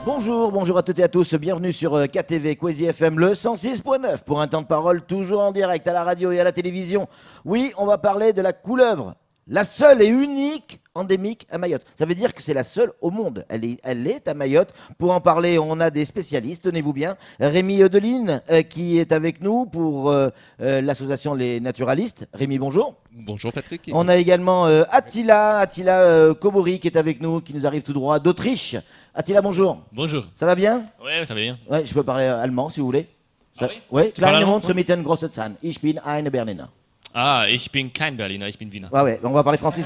Bonjour à toutes et à tous, bienvenue sur KTV Quasi FM le 106.9 pour un temps de parole toujours en direct à la radio et à la télévision. Oui, on va parler de la couleuvre, la seule et unique endémique à Mayotte. Ça veut dire que c'est la seule au monde, elle est à Mayotte. Pour en parler, on a des spécialistes, tenez-vous bien. Rémi Eudeline qui est avec nous pour l'association Les Naturalistes. Rémi, bonjour. Bonjour Patrick. On a également Attila Kobori qui est avec nous, qui nous arrive tout droit d'Autriche. Attila, bonjour. Bonjour. Ça va bien? Ouais, ça va bien. Ouais, je peux parler allemand si vous voulez. Ah oui? Ouais, Tu parles Kleine allemand? Montre mit den großen Zahn. Ich bin ein Berliner. Ah, ich bin kein Berliner, ich bin Wiener. Ouais, on va parler français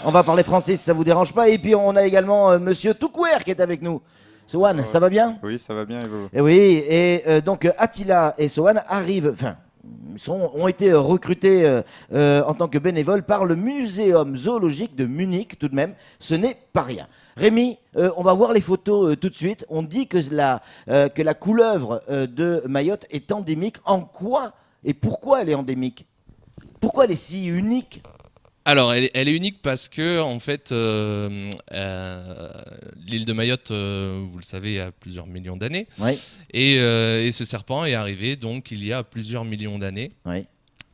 on va parler français si ça vous dérange pas. Et puis on a également Monsieur Toukouer qui est avec nous. Sohan, ça va bien? Oui, ça va bien et vous? Et oui, et donc Attila et Sohan arrivent, ont été recrutés en tant que bénévoles par le Muséum zoologique de Munich tout de même. Ce n'est pas rien. Rémi, on va voir les photos tout de suite. On dit que la couleuvre de Mayotte est endémique. En quoi et pourquoi elle est endémique? Pourquoi elle est si unique? Alors, elle est unique parce que, en fait, l'île de Mayotte, vous le savez, a plusieurs millions d'années. Oui. Et ce serpent est arrivé, donc, il y a plusieurs millions d'années. Oui.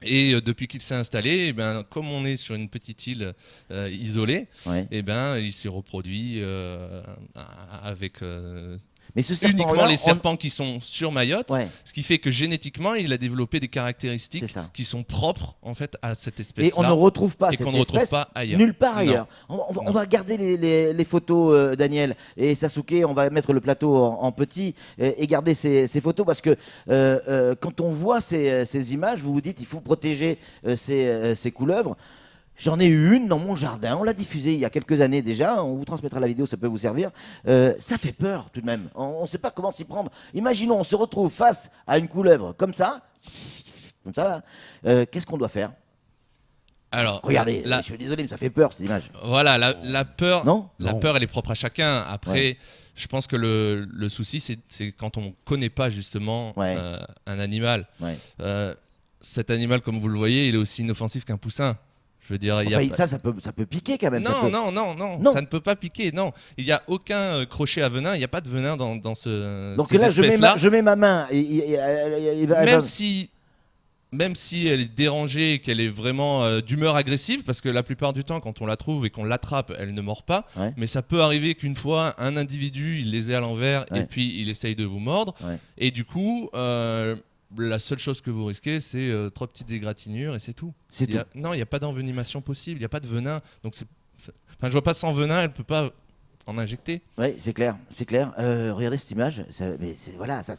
Et depuis qu'il s'est installé, comme on est sur une petite île isolée, Oui. il s'est reproduit avec Mais ce uniquement les serpents qui sont sur Mayotte, Ouais. ce qui fait que génétiquement, il a développé des caractéristiques qui sont propres en fait à cette espèce-là. Et on ne retrouve pas et cette qu'on ne retrouve espèce pas ailleurs. nulle part Non. ailleurs. On va garder les photos, Daniel et Sasuke. On va mettre le plateau en petit et garder ces photos parce que quand on voit ces images, vous vous dites il faut protéger ces couleuvres. J'en ai eu une dans mon jardin, on l'a diffusée il y a quelques années déjà, on vous transmettra la vidéo, ça peut vous servir. Ça fait peur tout de même, on ne sait pas comment s'y prendre. Imaginons, on se retrouve face à une couleuvre comme ça là. Qu'est-ce qu'on doit faire? Alors, Regardez, je suis désolé, mais ça fait peur cette image. Voilà, la peur, Non peur, elle est propre à chacun. Après, je pense que le souci, c'est quand on ne connaît pas justement un animal. Ouais. Cet animal, comme vous le voyez, il est aussi inoffensif qu'un poussin. Je veux dire, Ça peut piquer quand même. Non, ça ne peut pas piquer, non. Il n'y a aucun crochet à venin, il n'y a pas de venin dans Donc ces là, espèces-là. je mets ma main. Même si elle est dérangée, qu'elle est vraiment d'humeur agressive, parce que la plupart du temps, quand on la trouve et qu'on l'attrape, elle ne mord pas. Ouais. Mais ça peut arriver qu'une fois, un individu, il les ait à l'envers et puis il essaye de vous mordre. Ouais. Et du coup, la seule chose que vous risquez, c'est 3 petites égratignures et c'est tout. Non, il n'y a pas d'envenimation possible, il n'y a pas de venin. Donc, je vois pas sans venin, elle ne peut pas en injecter. Oui, c'est clair. Regardez cette image, ça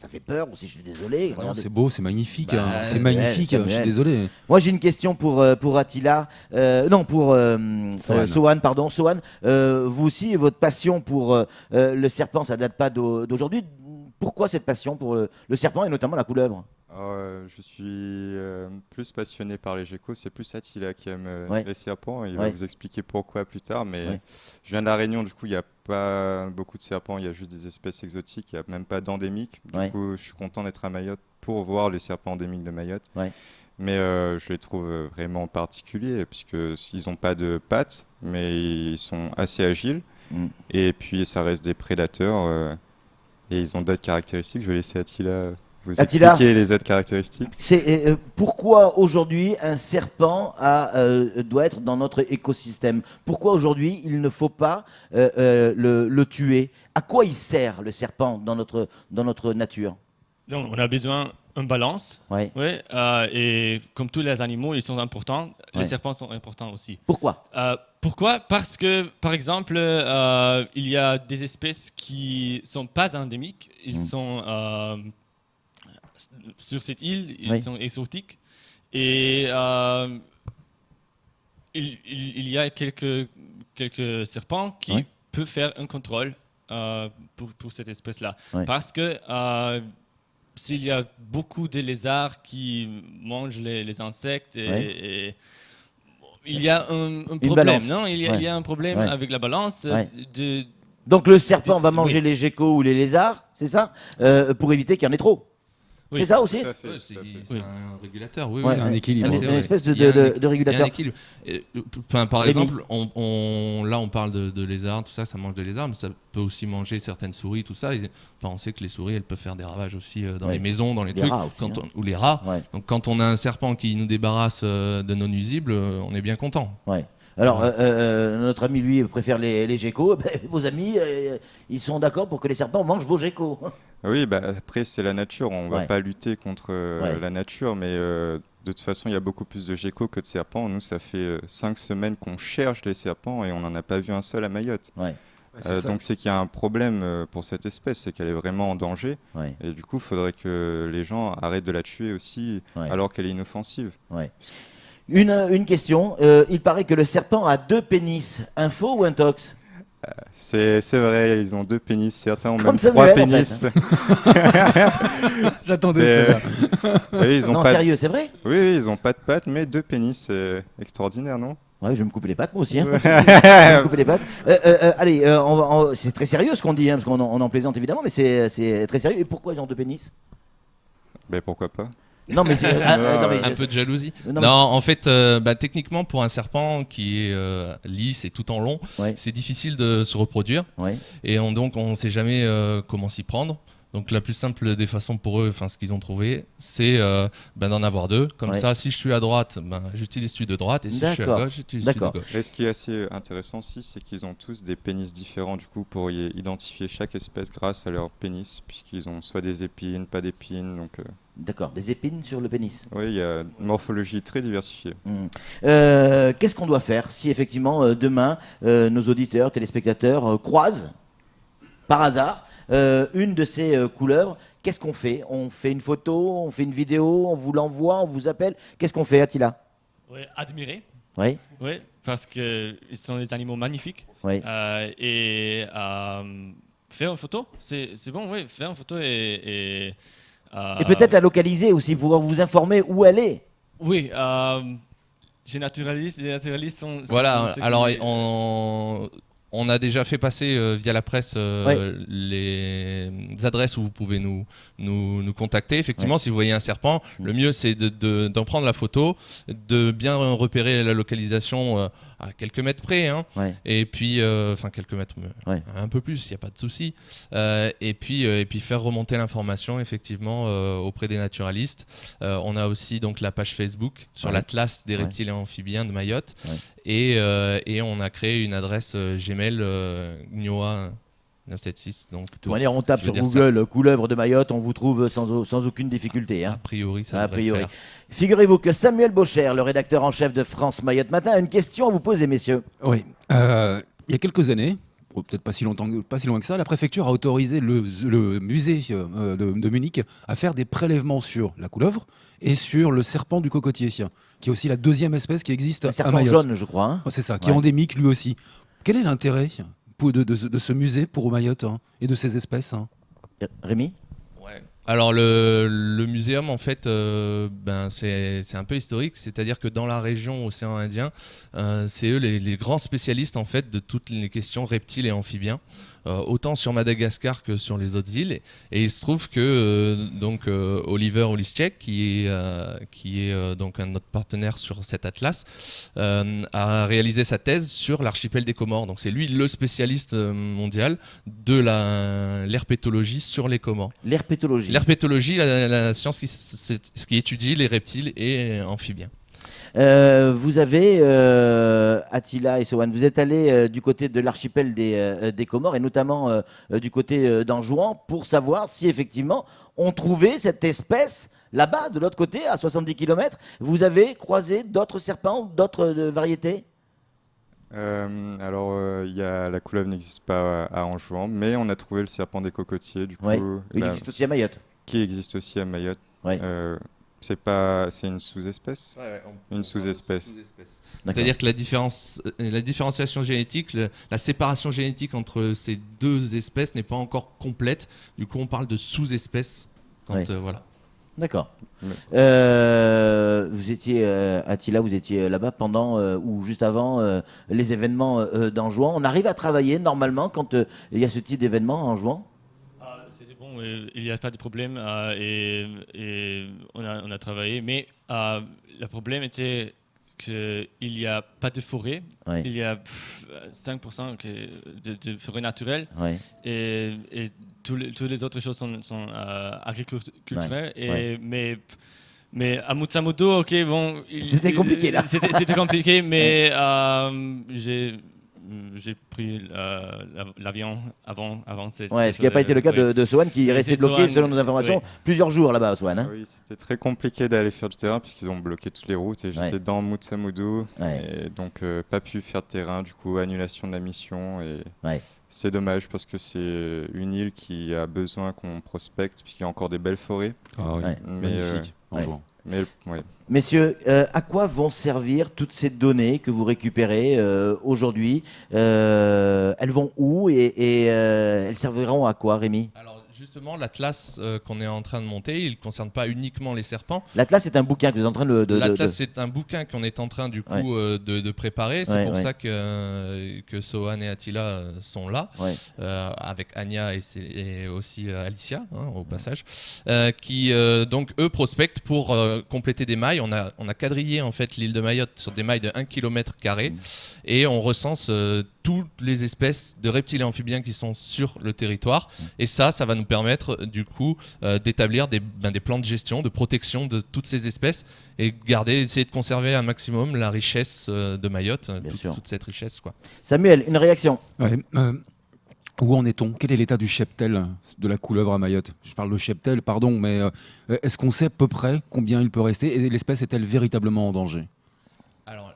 fait peur aussi, je suis désolé. Non, c'est beau, c'est magnifique. C'est magnifique, je suis désolé. Moi, j'ai une question pour Attila. Sohan, pardon. Sohan, vous aussi, votre passion pour le serpent, ça date pas d'aujourd'hui. Pourquoi cette passion pour le serpent et notamment la couleuvre? Je suis plus passionné par les geckos, c'est plus Attila qui aime les serpents. Il va vous expliquer pourquoi plus tard, mais je viens de La Réunion, du coup il n'y a pas beaucoup de serpents, il y a juste des espèces exotiques, il n'y a même pas d'endémiques. Du coup je suis content d'être à Mayotte pour voir les serpents endémiques de Mayotte. Mais je les trouve vraiment particuliers puisqu'ils n'ont pas de pattes, mais ils sont assez agiles. Et puis ça reste des prédateurs et ils ont d'autres caractéristiques. Je vais laisser Attila vous expliquer les autres caractéristiques. Pourquoi aujourd'hui un serpent doit être dans notre écosystème? Pourquoi aujourd'hui il ne faut pas le tuer? À quoi il sert le serpent dans notre nature? Donc, on a besoin d'une balance. Et comme tous les animaux, ils sont importants. Les serpents sont importants aussi. Pourquoi? Pourquoi? Parce que, par exemple, il y a des espèces qui ne sont pas endémiques. Ils sont sur cette île, ils sont exotiques. Et il y a quelques serpents qui peuvent faire un contrôle pour cette espèce-là. Parce que s'il y a beaucoup de lézards qui mangent les insectes, et il y a un problème, non? Il y a un problème avec la balance. Donc le serpent va manger les geckos ou les lézards, c'est ça? Pour éviter qu'il y en ait trop. C'est ça aussi. C'est un régulateur, oui. C'est un équilibre. Une espèce de régulateur. Par exemple, on parle de lézards, tout ça, ça mange de lézards, mais ça peut aussi manger certaines souris, tout ça. On sait que les souris, elles peuvent faire des ravages aussi dans les maisons, dans les trucs, ou les rats. Ouais. Donc quand on a un serpent qui nous débarrasse de nos nuisibles, on est bien content. Ouais. Alors, notre ami, lui, préfère les geckos. Vos amis, ils sont d'accord pour que les serpents mangent vos geckos. Oui, après, c'est la nature. On ne va pas lutter contre la nature, mais de toute façon, il y a beaucoup plus de geckos que de serpents. Nous, ça fait 5 semaines qu'on cherche les serpents et on n'en a pas vu un seul à Mayotte. Ouais. Donc, c'est qu'il y a un problème pour cette espèce, c'est qu'elle est vraiment en danger. Ouais. Et du coup, il faudrait que les gens arrêtent de la tuer aussi, alors qu'elle est inoffensive. Ouais. Une question, il paraît que le serpent a 2 pénis, un faux ou un tox? C'est vrai, ils ont 2 pénis, certains ont même 3 pénis. En fait. J'attendais ça. Oui, non, sérieux, c'est vrai? Oui, ils ont pas de pattes, mais 2 pénis, c'est extraordinaire, non? Ouais, je vais me couper les pattes, moi aussi. Hein. Je vais me couper les pattes. Allez, c'est très sérieux ce qu'on dit, hein, parce qu'on en plaisante évidemment, mais c'est très sérieux. Et pourquoi ils ont 2 pénis? Ben pourquoi pas? Non, mais un peu de jalousie. Non, en fait, techniquement, pour un serpent qui est lisse et tout en long, c'est difficile de se reproduire. Ouais. Et donc, on ne sait jamais comment s'y prendre. Donc, la plus simple des façons pour eux, ce qu'ils ont trouvé, c'est d'en avoir 2. Comme ça, si je suis à droite, j'utilise celui de droite. Et si je suis à gauche, j'utilise celui de gauche. Et ce qui est assez intéressant aussi, c'est qu'ils ont tous des pénis différents. Du coup, pour identifier chaque espèce grâce à leur pénis, puisqu'ils ont soit des épines, pas d'épines. Donc, d'accord, des épines sur le pénis. Oui, il y a une morphologie très diversifiée. Qu'est-ce qu'on doit faire si effectivement demain nos auditeurs, téléspectateurs croisent par hasard une de ces couleuvres? Qu'est-ce qu'on fait? On fait une photo, on fait une vidéo, on vous l'envoie, on vous appelle? Qu'est-ce qu'on fait, Attila? Oui, admirer. Oui. Oui, parce qu'ils sont des animaux magnifiques. Oui. Et faire une photo, c'est bon, oui, faire une photo et peut-être la localiser aussi, pouvoir vous informer où elle est. Oui, les naturalistes sont... Voilà, alors on a déjà fait passer via la presse les adresses où vous pouvez nous contacter. Effectivement, si vous voyez un serpent, le mieux c'est d'en prendre la photo, de bien repérer la localisation à quelques mètres près, hein. Et puis, quelques mètres, un peu plus, il n'y a pas de souci. Et puis faire remonter l'information effectivement auprès des naturalistes. On a aussi donc la page Facebook sur l'Atlas des reptiles et amphibiens de Mayotte. Et on a créé une adresse Gmail Gnoa 976. Donc, de toute manière, on tape sur Google couleuvre de Mayotte, on vous trouve sans aucune difficulté. Hein. A priori, ça devrait le faire. Figurez-vous que Samuel Bocher, le rédacteur en chef de France Mayotte Matin, a une question à vous poser, messieurs. Oui. Il y a quelques années, peut-être pas si loin que ça, la préfecture a autorisé le musée de Munich à faire des prélèvements sur la couleuvre et sur le serpent du cocotier, qui est aussi la 2e espèce qui existe à Mayotte. Un serpent jaune, je crois. Hein. C'est ça, qui est endémique lui aussi. Quel est l'intérêt de ce musée pour Mayotte et de ces espèces? Rémi? Alors le muséum en fait c'est un peu historique, c'est-à-dire que dans la région océan Indien, c'est eux les grands spécialistes en fait de toutes les questions reptiles et amphibiens, autant sur Madagascar que sur les autres îles. Et il se trouve que Oliver Oliszczyk, qui est donc un autre partenaire sur cet atlas, a réalisé sa thèse sur l'archipel des Comores. Donc c'est lui le spécialiste mondial de l'herpétologie sur les Comores. L'herpétologie, la science qui étudie les reptiles et amphibiens. Vous avez, Attila et Sowan, vous êtes allés du côté de l'archipel des Comores et notamment du côté d'Anjouan pour savoir si effectivement on trouvait cette espèce là-bas, de l'autre côté, à 70 km. Vous avez croisé d'autres serpents, d'autres variétés? La couleuvre n'existe pas à Anjouan, mais on a trouvé le serpent des cocotiers. Du coup, il existe aussi à Mayotte. Qui existe aussi à Mayotte. C'est une sous-espèce. Une sous-espèce. C'est-à-dire que la différenciation génétique, la séparation génétique entre ces 2 espèces n'est pas encore complète. Du coup, on parle de sous-espèces. Voilà. D'accord. Vous étiez, Attila, vous étiez là-bas pendant ou juste avant les événements d'Anjouan. On arrive à travailler normalement quand il y a ce type d'événement à Anjouan? C'était bon, il n'y a pas de problème et on a travaillé. Mais le problème était qu'il n'y a pas de forêt. Ouais. Il y a 5% de forêt naturelle et toutes les autres choses sont agriculturelles. Mais à Mutsamoto, ok, bon. C'était compliqué là. C'était compliqué, mais j'ai pris l'avion avant cette. Ouais, ce qui n'a pas été le cas de Sohan qui est resté bloqué, selon nos informations, plusieurs jours là-bas, Sohan. Hein. Oui, c'était très compliqué d'aller faire du terrain puisqu'ils ont bloqué toutes les routes et j'étais dans Mutsamudu et donc pas pu faire de terrain, du coup annulation de la mission et c'est dommage parce que c'est une île qui a besoin qu'on prospecte puisqu'il y a encore des belles forêts. Magnifique. Messieurs, à quoi vont servir toutes ces données que vous récupérez aujourd'hui elles vont où et elles serviront à quoi, Rémi ? Alors justement, l'Atlas qu'on est en train de monter, il ne concerne pas uniquement les serpents. L'Atlas, c'est un bouquin que vous êtes en train de... L'Atlas, c'est un bouquin qu'on est en train du coup de préparer. C'est pour ça que Sohan et Attila sont là, avec Anya et aussi Alicia, au passage, qui donc eux prospectent pour compléter des mailles. On a quadrillé en fait l'île de Mayotte sur des mailles de 1 km² et on recense toutes les espèces de reptiles et amphibiens qui sont sur le territoire. Et ça va nous permettre du coup d'établir des plans de gestion, de protection de toutes ces espèces et essayer de conserver un maximum la richesse de Mayotte, toute cette richesse, quoi. Samuel, une réaction? Où en est-on? Quel est l'état du cheptel de la couleuvre à Mayotte? Je parle de cheptel, pardon, mais est-ce qu'on sait à peu près combien il peut rester et l'espèce est-elle véritablement en danger? Alors,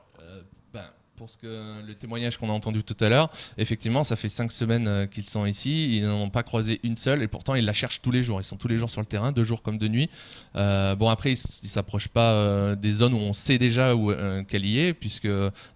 pour le témoignage qu'on a entendu tout à l'heure, effectivement, ça fait 5 semaines qu'ils sont ici. Ils n'en ont pas croisé une seule et pourtant ils la cherchent tous les jours. Ils sont tous les jours sur le terrain, de jour comme de nuit. Après, ils ne s'approchent pas des zones où on sait déjà qu'elle y est, puisque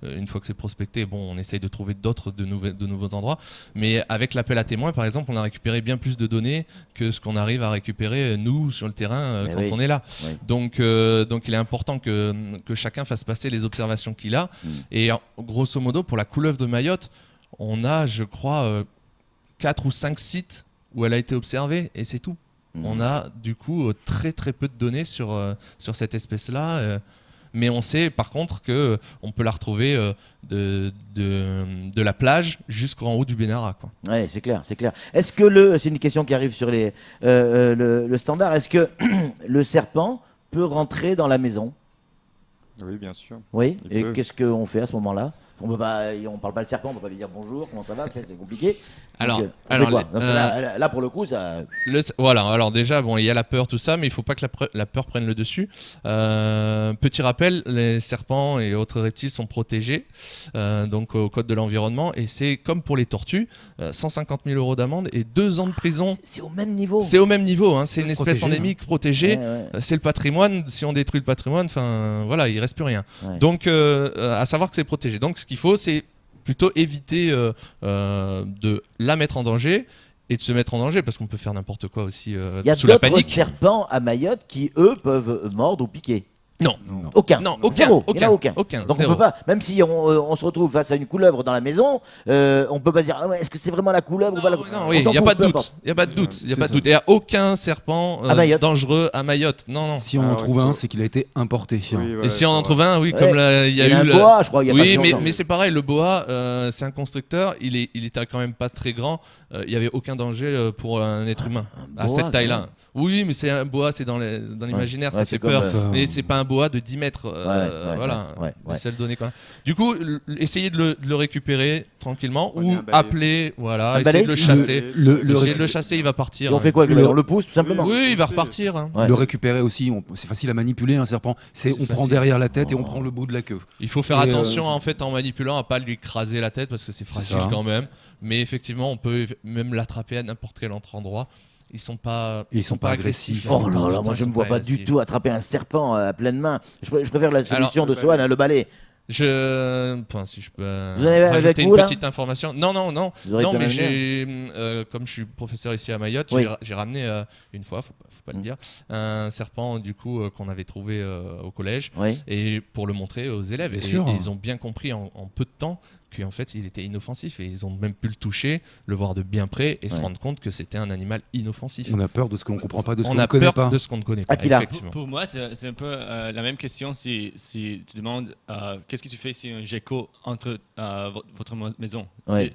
une fois que c'est prospecté, on essaye de trouver de nouveaux endroits. Mais avec l'appel à témoins, par exemple, on a récupéré bien plus de données que ce qu'on arrive à récupérer, nous, sur le terrain, on est là. Oui. Donc, il est important que chacun fasse passer les observations qu'il a. Et grosso modo, pour la couleuvre de Mayotte, on a, je crois, 4 ou 5 sites où elle a été observée et c'est tout. On a du coup très très peu de données sur cette espèce-là. Mais on sait par contre qu'on peut la retrouver de la plage jusqu'en haut du Benara. Oui, c'est clair, c'est clair. Est-ce que c'est une question qui arrive sur le standard, est-ce que le serpent peut rentrer dans la maison? Oui, bien sûr. Oui, et qu'est-ce qu'on fait à ce moment-là? On parle pas de serpent, on peut pas lui dire bonjour, comment ça va, c'est compliqué. Alors, là, pour le coup, ça. Voilà. Alors déjà, il y a la peur, tout ça, mais il faut pas que la peur prenne le dessus. Petit rappel, les serpents et autres reptiles sont protégés, donc au code de l'environnement, et c'est comme pour les tortues, 150 000 € d'amende et 2 ans de prison. C'est au même niveau. C'est au même niveau. C'est une espèce endémique protégée. C'est le patrimoine. Si on détruit le patrimoine, il reste plus rien. Ouais. Donc, à savoir que c'est protégé. Donc, ce qu'il faut, c'est plutôt éviter de la mettre en danger et de se mettre en danger parce qu'on peut faire n'importe quoi aussi sous la panique. Il y a d'autres serpents à Mayotte qui, eux, peuvent mordre ou piquer. Non. Aucun. Non, zéro. Il n'y en a aucun. Donc zéro. on peut pas, même si on se retrouve face à une couleuvre dans la maison, on peut pas dire est-ce que c'est vraiment la couleuvre ou pas la couleuvre. Non, il n'y a pas de doute. Il n'y a pas de doute. Il n'y a aucun serpent dangereux à Mayotte. Non. Si on en trouve un, c'est qu'il a été importé. Et si on en trouve un, comme il y a eu le boa, je crois. Oui, mais c'est pareil. Le boa, c'est un constructeur. Il était quand même pas très grand. Il n'y avait aucun danger pour un être humain à cette taille-là. Oui, mais c'est un boa, c'est dans l'imaginaire, ça fait peur. Mais c'est pas un boa de 10 mètres. C'est le donner quand même. Du coup, essayez de le récupérer tranquillement ou appeler, essayez de le chasser. Essayez de le chasser, il va partir. Et on fait quoi? On le pousse tout simplement? Oui, il va repartir. Le récupérer aussi, c'est facile à manipuler un serpent. On prend derrière la tête et on prend le bout de la queue. Il faut faire attention en fait en manipulant à pas lui écraser la tête parce que c'est fragile quand même. Mais effectivement, on peut même l'attraper à n'importe quel autre endroit. Ils sont pas agressifs. Oh là là, moi je me vois pas du tout attraper un serpent à pleine main. Je préfère la solution de Sohan, le balai. Si je peux vous avez rajouter une petite information. Non, mais comme je suis professeur ici à Mayotte, j'ai ramené une fois, faut pas le dire, un serpent du coup qu'on avait trouvé au collège et pour le montrer aux élèves. Et ils ont bien compris en peu de temps qu'en fait il était inoffensif et ils ont même pu le toucher, le voir de bien près et se rendre compte que c'était un animal inoffensif. On a peur de ce qu'on ne comprend pas, de ce qu'on ne connaît pas. On a peur de ce qu'on ne connaît pas, effectivement. Pour moi, c'est un peu la même question si tu demandes qu'est-ce que tu fais si un gecko entre votre maison.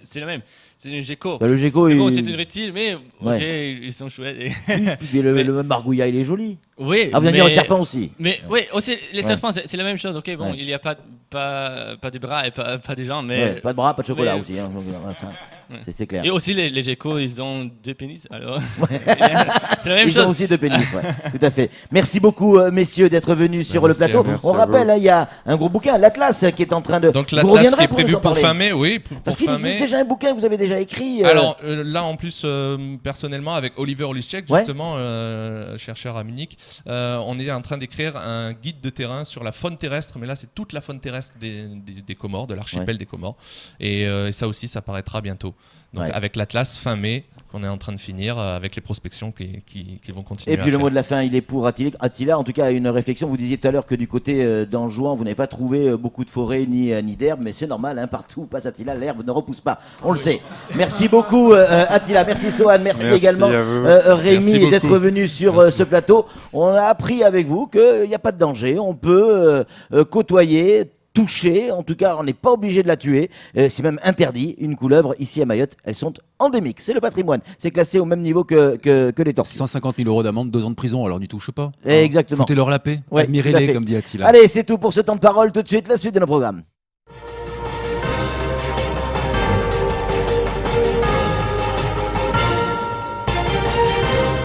C'est la même. C'est un gecko. Le gecko, c'est une reptile, mais ils sont chouettes. Le margouillat, il est joli. Oui, vous allez dire le serpent aussi. Mais oui, aussi les serpents, c'est la même chose. Ok, bon, il n'y a pas de bras et pas de jambes, mais pas de bras, pas de chocolat aussi. Hein, c'est clair. Et aussi les geckos, ils ont 2 pénis. Alors, c'est la même chose. Ils ont aussi 2 pénis, tout à fait. Merci beaucoup, messieurs, d'être venus sur le plateau. On rappelle, il y a un gros bouquin, l'Atlas, qui est en train de. Donc l'Atlas qui est prévu pour fin mai, oui. Parce qu'il existe déjà un bouquin que vous avez déjà écrit. Alors là, en plus, personnellement, avec Oliver Olischek, justement, chercheur à Munich, on est en train d'écrire un guide de terrain sur la faune terrestre, mais là, c'est toute la faune terrestre des Comores, de l'archipel des Comores. Et ça aussi, ça paraîtra bientôt. Donc avec l'Atlas fin mai, qu'on est en train de finir, avec les prospections qui vont continuer. Et puis le mot de la fin, il est pour Attila. En tout cas, une réflexion. Vous disiez tout à l'heure que du côté d'Anjouan, vous n'avez pas trouvé beaucoup de forêts ni d'herbes, mais c'est normal, hein, partout où passe Attila, l'herbe ne repousse pas. On le sait. Merci beaucoup Attila, merci Sohan, merci également Rémi d'être venu sur ce plateau. On a appris avec vous qu'il n'y a pas de danger, on peut côtoyer, toucher, en tout cas on n'est pas obligé de la tuer, c'est même interdit. Une couleuvre ici à Mayotte, elles sont endémiques, c'est le patrimoine, c'est classé au même niveau que les tortues. 150 000 € d'amende, 2 ans de prison, alors n'y touche pas. Exactement. Foutez-leur la paix, admirez-les comme dit Attila. Allez, c'est tout pour ce temps de parole, tout de suite la suite de nos programmes.